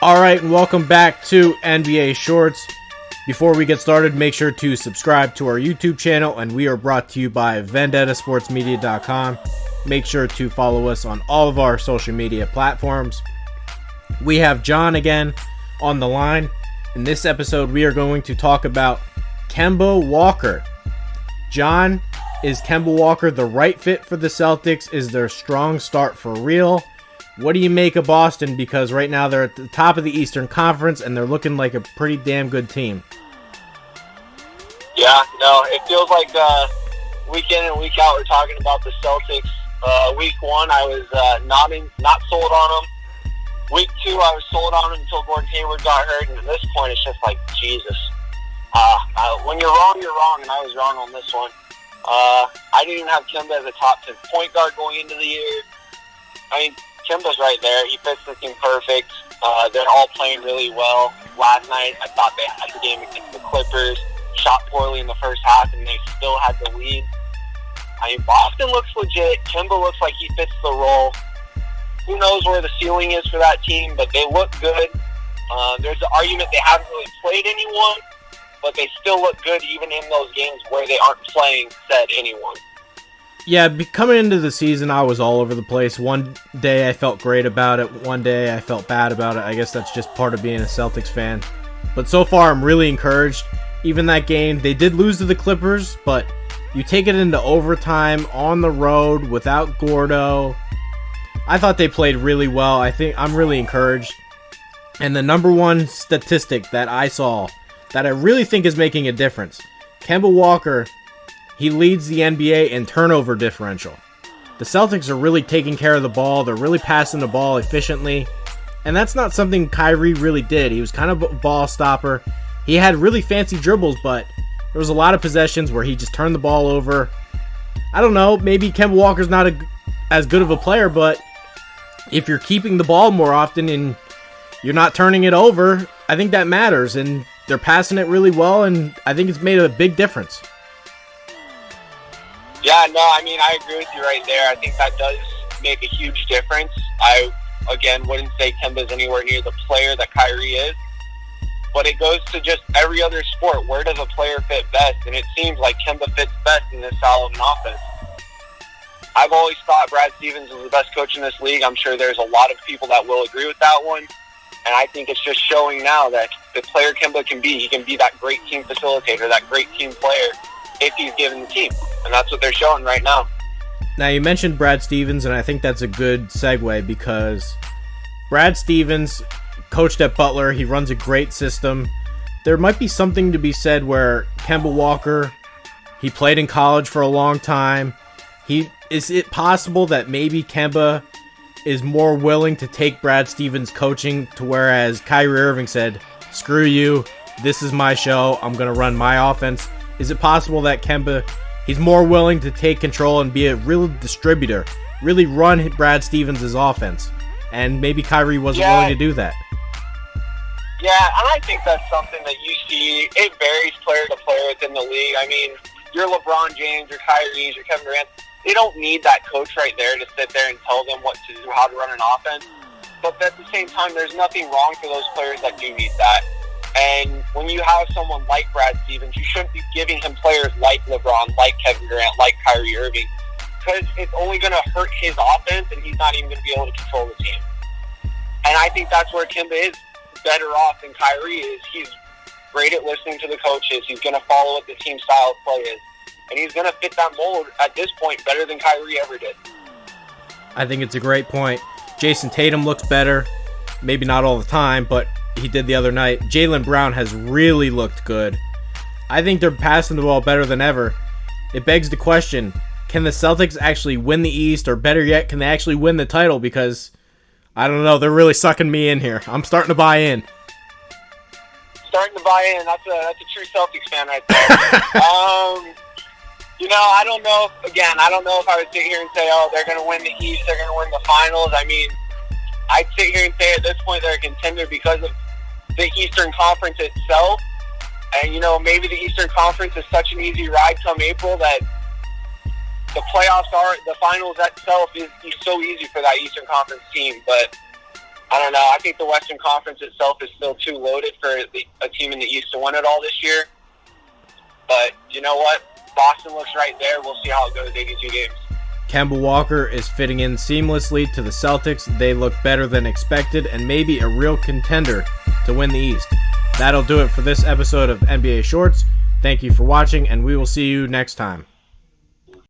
All right, and welcome back to NBA Shorts. Before we get started, make sure to subscribe to our YouTube channel, and we are brought to you by VendettaSportsMedia.com. Make sure to follow us on all of our social media platforms. We have John again on the line. In this episode, we are going to talk about Kemba Walker. John, is Kemba Walker the right fit for the Celtics? Is their strong start for real? What do you make of Boston? Because right now they're at the top of the Eastern Conference and they're looking like a pretty damn good team. Yeah, no, it feels like week in and week out we're talking about the Celtics. Week one I was not sold on them. Week two I was sold on them until Gordon Hayward got hurt, and at this point it's just like, Jesus. When you're wrong, you're wrong, and I was wrong on this one. I didn't even have Kemba as a top 10 point guard going into the year. I mean, Kemba's right there. He fits the team perfect. They're all playing really well. Last night, I thought they had the game against the Clippers. Shot poorly in the first half, and they still had the lead. I mean, Boston looks legit. Kemba looks like he fits the role. Who knows where the ceiling is for that team, but they look good. There's the argument they haven't really played anyone, but they still look good even in those games where they aren't playing said anyone. Yeah, coming into the season, I was all over the place. One day I felt great about it. One day I felt bad about it. I guess that's just part of being a Celtics fan. But so far, I'm really encouraged. Even that game, they did lose to the Clippers, but you take it into overtime on the road without Gordo. I thought they played really well. I'm really encouraged. And the number one statistic that I saw that I really think is making a difference, Kemba Walker, he leads the NBA in turnover differential. The Celtics are really taking care of the ball. They're really passing the ball efficiently. And that's not something Kyrie really did. He was kind of a ball stopper. He had really fancy dribbles, but there was a lot of possessions where he just turned the ball over. I don't know, maybe Kemba Walker's not as good of a player, but if you're keeping the ball more often and you're not turning it over, I think that matters. And they're passing it really well, and I think it's made a big difference. Yeah, no, I mean, I agree with you right there. I think that does make a huge difference. I, again, wouldn't say Kemba's anywhere near the player that Kyrie is. But it goes to just every other sport. Where does a player fit best? And it seems like Kemba fits best in this style of an offense. I've always thought Brad Stevens is the best coach in this league. I'm sure there's a lot of people that will agree with that one. And I think it's just showing now that the player Kemba can be, he can be that great team facilitator, that great team player, if he's given the team. And that's what they're showing right now. Now, you mentioned Brad Stevens, and I think that's a good segue because Brad Stevens coached at Butler. He runs a great system. There might be something to be said where Kemba Walker, he played in college for a long time. Is it possible that maybe Kemba is more willing to take Brad Stevens' coaching to whereas Kyrie Irving said, screw you, this is my show, I'm going to run my offense? Is it possible that Kemba, he's more willing to take control and be a real distributor, really run Brad Stevens' offense? And maybe Kyrie wasn't willing to do that. Yeah, and I think that's something that you see. It varies player to player within the league. I mean, your LeBron James, your Kyrie, your Kevin Durant, they don't need that coach right there to sit there and tell them what to do, how to run an offense. But at the same time, there's nothing wrong for those players that do need that. And when you have someone like Brad Stevens, you shouldn't be giving him players like LeBron, like Kevin Durant, like Kyrie Irving, because it's only going to hurt his offense, and he's not even going to be able to control the team. And I think that's where Kemba is better off than Kyrie is. He's great at listening to the coaches. He's going to follow what the team style of play is. And he's going to fit that mold at this point better than Kyrie ever did. I think it's a great point. Jason Tatum looks better. Maybe not all the time, but he did the other night. Jaylen Brown has really looked good. I think they're passing the ball better than ever. It begs the question, can the Celtics actually win the East? Or better yet, can they actually win the title? Because, I don't know, they're really sucking me in here. I'm starting to buy in. Starting to buy in. That's a true Celtics fan right there. I don't know. Again, I don't know if I would sit here and say, oh, they're going to win the East, they're going to win the finals. I mean, I'd sit here and say at this point they're a contender because of the Eastern Conference itself. And, maybe the Eastern Conference is such an easy ride come April that the playoffs are, the finals itself is so easy for that Eastern Conference team. But I don't know. I think the Western Conference itself is still too loaded for a team in the East to win it all this year. But you know what? Boston looks right there. We'll see how it goes 82 games. Kemba Walker is fitting in seamlessly to the Celtics. They look better than expected and maybe a real contender to win the East. That'll do it for this episode of NBA Shorts. Thank you for watching, and we will see you next time.